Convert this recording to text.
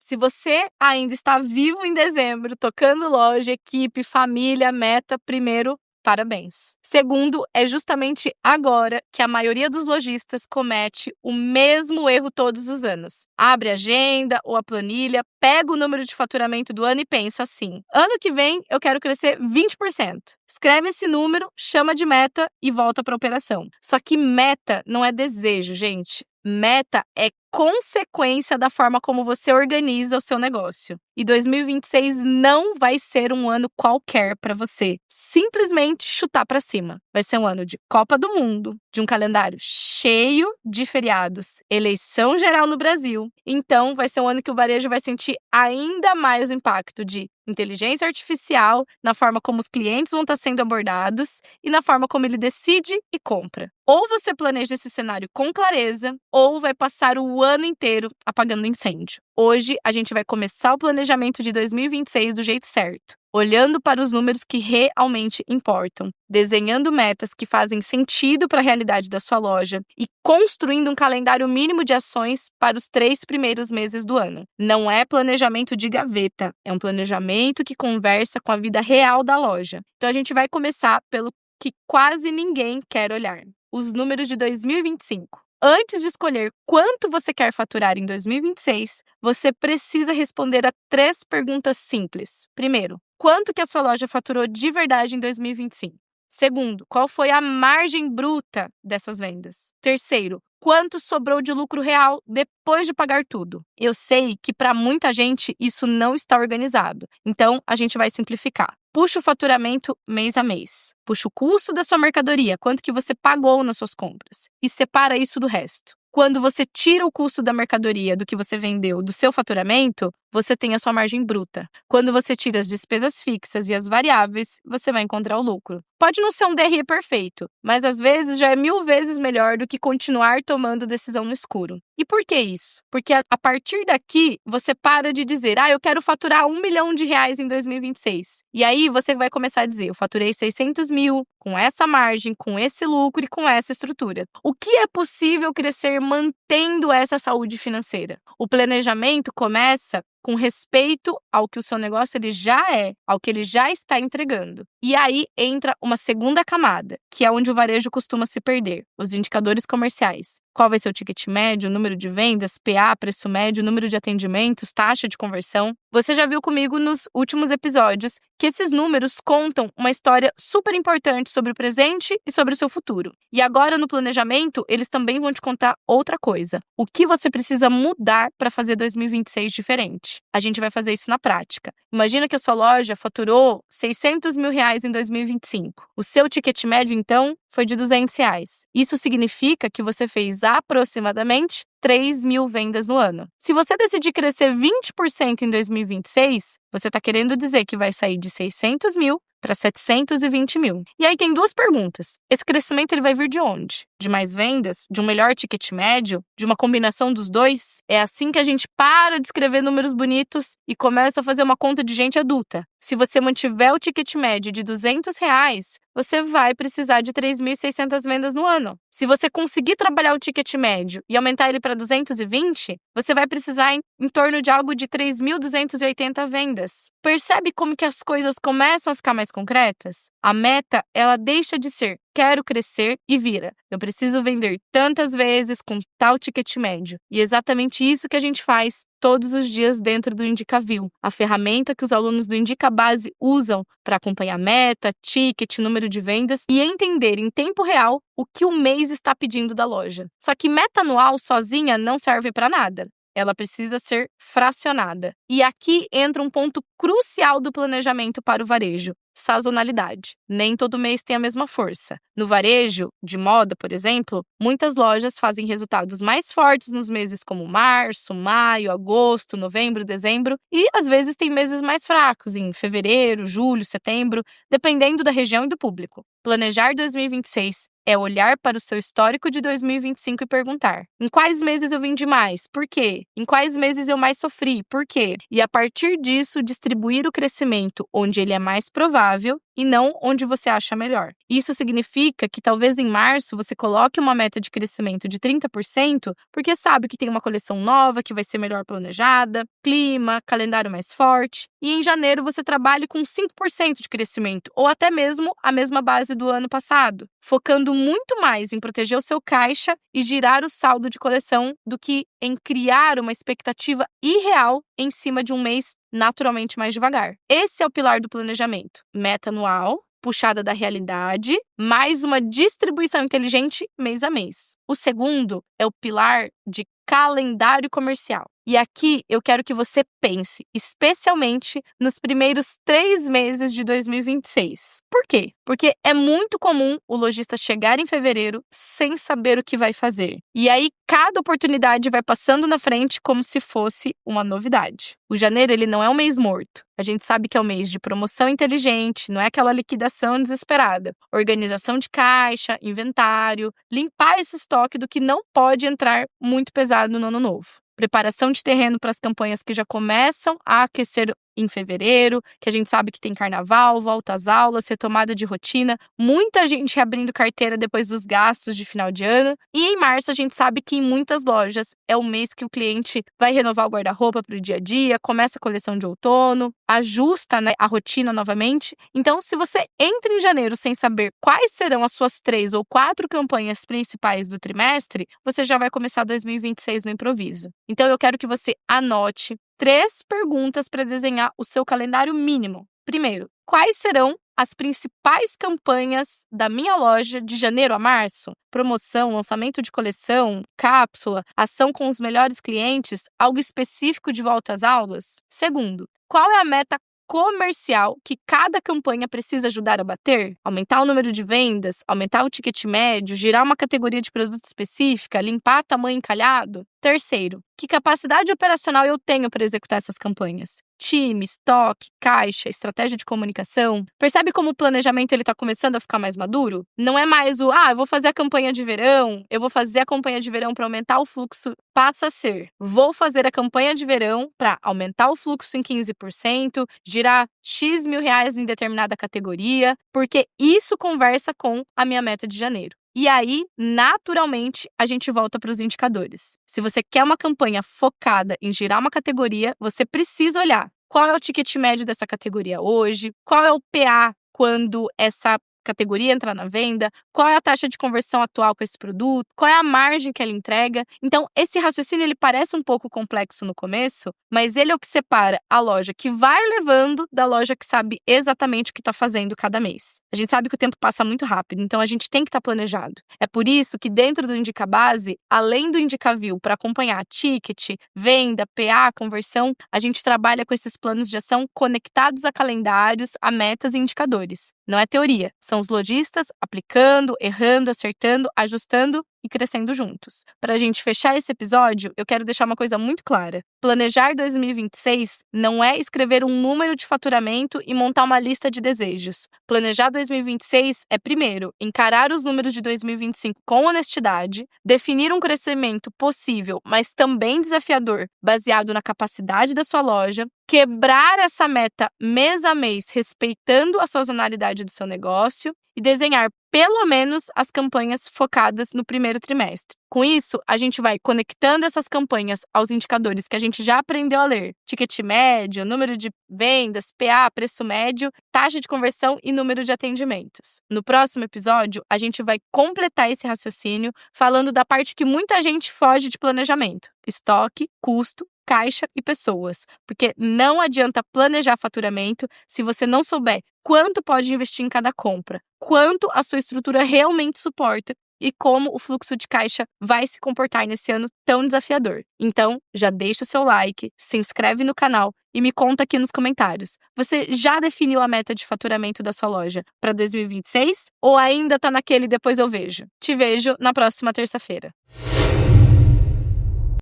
Se você ainda está vivo em dezembro, tocando loja, equipe, família, meta, primeiro, parabéns. Segundo, é justamente agora que a maioria dos lojistas comete o mesmo erro todos os anos. Abre a agenda ou a planilha, pega o número de faturamento do ano e pensa assim: ano que vem eu quero crescer 20%. Escreve esse número, chama de meta e volta para a operação. Só que meta não é desejo, gente. Meta é consequência da forma como você organiza o seu negócio. E 2026 não vai ser um ano qualquer para você simplesmente chutar para cima. Vai ser um ano de Copa do Mundo, de um calendário cheio de feriados, eleição geral no Brasil. Então, vai ser um ano que o varejo vai sentir ainda mais o impacto de inteligência artificial na forma como os clientes vão estar sendo abordados e na forma como ele decide e compra. Ou você planeja esse cenário com clareza, ou vai passar o ano inteiro apagando incêndio. Hoje, a gente vai começar o planejamento de 2026 do jeito certo, olhando para os números que realmente importam, desenhando metas que fazem sentido para a realidade da sua loja e construindo um calendário mínimo de ações para os 3 primeiros meses do ano. Não é planejamento de gaveta, é um planejamento que conversa com a vida real da loja. Então, a gente vai começar pelo que quase ninguém quer olhar: os números de 2025. Antes de escolher quanto você quer faturar em 2026, você precisa responder a 3 perguntas simples. Primeiro, quanto que a sua loja faturou de verdade em 2025? Segundo, qual foi a margem bruta dessas vendas? Terceiro, quanto sobrou de lucro real depois de pagar tudo? Eu sei que para muita gente isso não está organizado, então a gente vai simplificar. Puxa o faturamento mês a mês. Puxa o custo da sua mercadoria, quanto que você pagou nas suas compras, e separa isso do resto. Quando você tira o custo da mercadoria do que você vendeu do seu faturamento, você tem a sua margem bruta. Quando você tira as despesas fixas e as variáveis, você vai encontrar o lucro. Pode não ser um DRE perfeito, mas às vezes já é 1000 vezes melhor do que continuar tomando decisão no escuro. E por que isso? Porque a partir daqui, você para de dizer: eu quero faturar R$1 milhão em 2026. E aí você vai começar a dizer: eu faturei 600 mil, com essa margem, com esse lucro e com essa estrutura. O que é possível crescer mantendo essa saúde financeira? O planejamento começa com respeito ao que o seu negócio ele já é, ao que ele já está entregando. E aí entra uma segunda camada, que é onde o varejo costuma se perder: os indicadores comerciais. Qual vai ser o ticket médio, o número de vendas, PA, preço médio, número de atendimentos, taxa de conversão? Você já viu comigo nos últimos episódios que esses números contam uma história super importante sobre o presente e sobre o seu futuro. E agora, no planejamento, eles também vão te contar outra coisa: o que você precisa mudar para fazer 2026 diferente. A gente vai fazer isso na prática. Imagina que a sua loja faturou R$600 mil em 2025. O seu ticket médio, então, foi de R$200. Isso significa que você fez aproximadamente 3 mil vendas no ano. Se você decidir crescer 20% em 2026, você está querendo dizer que vai sair de 600 mil para 720 mil. E aí tem 2 perguntas. Esse crescimento ele vai vir de onde? De mais vendas? De um melhor ticket médio? De uma combinação dos dois? É assim que a gente para de escrever números bonitos e começa a fazer uma conta de gente adulta. Se você mantiver o ticket médio de R$200, você vai precisar de 3.600 vendas no ano. Se você conseguir trabalhar o ticket médio e aumentar ele para 220, você vai precisar em torno de algo de 3.280 vendas. Percebe como que as coisas começam a ficar mais concretas? A meta, ela deixa de ser quero crescer e vira: eu preciso vender tantas vezes com tal ticket médio. E é exatamente isso que a gente faz todos os dias dentro do IndicaView, a ferramenta que os alunos do Indica Base usam para acompanhar meta, ticket, número de vendas e entender em tempo real o que o mês está pedindo da loja. Só que meta anual sozinha não serve para nada. Ela precisa ser fracionada. E aqui entra um ponto crucial do planejamento para o varejo: sazonalidade. Nem todo mês tem a mesma força. No varejo de moda, por exemplo, muitas lojas fazem resultados mais fortes nos meses como março, maio, agosto, novembro, dezembro, e às vezes tem meses mais fracos em fevereiro, julho, setembro, dependendo da região e do público. Planejar 2026 é olhar para o seu histórico de 2025 e perguntar: em quais meses eu vendi mais? Por quê? Em quais meses eu mais sofri? Por quê? E a partir disso, distribuir o crescimento onde ele é mais provável e não onde você acha melhor. Isso significa que talvez em março você coloque uma meta de crescimento de 30%, porque sabe que tem uma coleção nova que vai ser melhor planejada, clima, calendário mais forte, e em janeiro você trabalhe com 5% de crescimento, ou até mesmo a mesma base do ano passado, focando muito mais em proteger o seu caixa e girar o saldo de coleção do que em criar uma expectativa irreal em cima de um mês naturalmente mais devagar. Esse é o pilar do planejamento. Meta anual, puxada da realidade, mais uma distribuição inteligente mês a mês. O segundo é o pilar de calendário comercial. E aqui eu quero que você pense, especialmente nos primeiros 3 meses de 2026. Por quê? Porque é muito comum o lojista chegar em fevereiro sem saber o que vai fazer. E aí, cada oportunidade vai passando na frente como se fosse uma novidade. O janeiro, ele não é um mês morto. A gente sabe que é um mês de promoção inteligente, não é aquela liquidação desesperada. Organização de caixa, inventário, limpar esse estoque do que não pode entrar muito pesado no ano novo. Preparação de terreno para as campanhas que já começam a aquecer em fevereiro, que a gente sabe que tem carnaval, volta às aulas, retomada de rotina, muita gente abrindo carteira depois dos gastos de final de ano. E em março a gente sabe que em muitas lojas é o mês que o cliente vai renovar o guarda-roupa para o dia a dia, começa a coleção de outono, ajusta, né, a rotina novamente. Então, se você entra em janeiro sem saber quais serão as suas 3 ou 4 campanhas principais do trimestre, você já vai começar 2026 no improviso. Então, eu quero que você anote 3 perguntas para desenhar o seu calendário mínimo. Primeiro, quais serão as principais campanhas da minha loja de janeiro a março? Promoção, lançamento de coleção, cápsula, ação com os melhores clientes, algo específico de volta às aulas? Segundo, qual é a meta comercial que cada campanha precisa ajudar a bater? Aumentar o número de vendas, aumentar o ticket médio, girar uma categoria de produto específica, limpar tamanho encalhado? Terceiro, que capacidade operacional eu tenho para executar essas campanhas? Time, estoque, caixa, estratégia de comunicação. Percebe como o planejamento está começando a ficar mais maduro? Não é mais eu vou fazer a campanha de verão, eu vou fazer a campanha de verão para aumentar o fluxo. Passa a ser, vou fazer a campanha de verão para aumentar o fluxo em 15%, girar X mil reais em determinada categoria, porque isso conversa com a minha meta de janeiro. E aí, naturalmente, a gente volta para os indicadores. Se você quer uma campanha focada em girar uma categoria, você precisa olhar qual é o ticket médio dessa categoria hoje, qual é o PA quando essa categoria entrar na venda, qual é a taxa de conversão atual com esse produto, qual é a margem que ela entrega. Então, esse raciocínio ele parece um pouco complexo no começo, mas ele é o que separa a loja que vai levando da loja que sabe exatamente o que está fazendo cada mês. A gente sabe que o tempo passa muito rápido, então a gente tem que estar planejado. É por isso que dentro do Indica Base, além do Indica View para acompanhar ticket, venda, PA, conversão, a gente trabalha com esses planos de ação conectados a calendários, a metas e indicadores. Não é teoria, são os lojistas aplicando, errando, acertando, ajustando e crescendo juntos. Para a gente fechar esse episódio, eu quero deixar uma coisa muito clara. Planejar 2026 não é escrever um número de faturamento e montar uma lista de desejos. Planejar 2026 é, primeiro, encarar os números de 2025 com honestidade, definir um crescimento possível, mas também desafiador, baseado na capacidade da sua loja, quebrar essa meta mês a mês, respeitando a sazonalidade do seu negócio e desenhar pelo menos as campanhas focadas no primeiro trimestre. Com isso, a gente vai conectando essas campanhas aos indicadores que a gente já aprendeu a ler. Ticket médio, número de vendas, PA, preço médio, taxa de conversão e número de atendimentos. No próximo episódio, a gente vai completar esse raciocínio falando da parte que muita gente foge de planejamento: estoque, custo, caixa e pessoas, porque não adianta planejar faturamento se você não souber quanto pode investir em cada compra, quanto a sua estrutura realmente suporta e como o fluxo de caixa vai se comportar nesse ano tão desafiador. Então, já deixa o seu like, se inscreve no canal e me conta aqui nos comentários. Você já definiu a meta de faturamento da sua loja para 2026 ou ainda está naquele depois eu vejo? Te vejo na próxima terça-feira.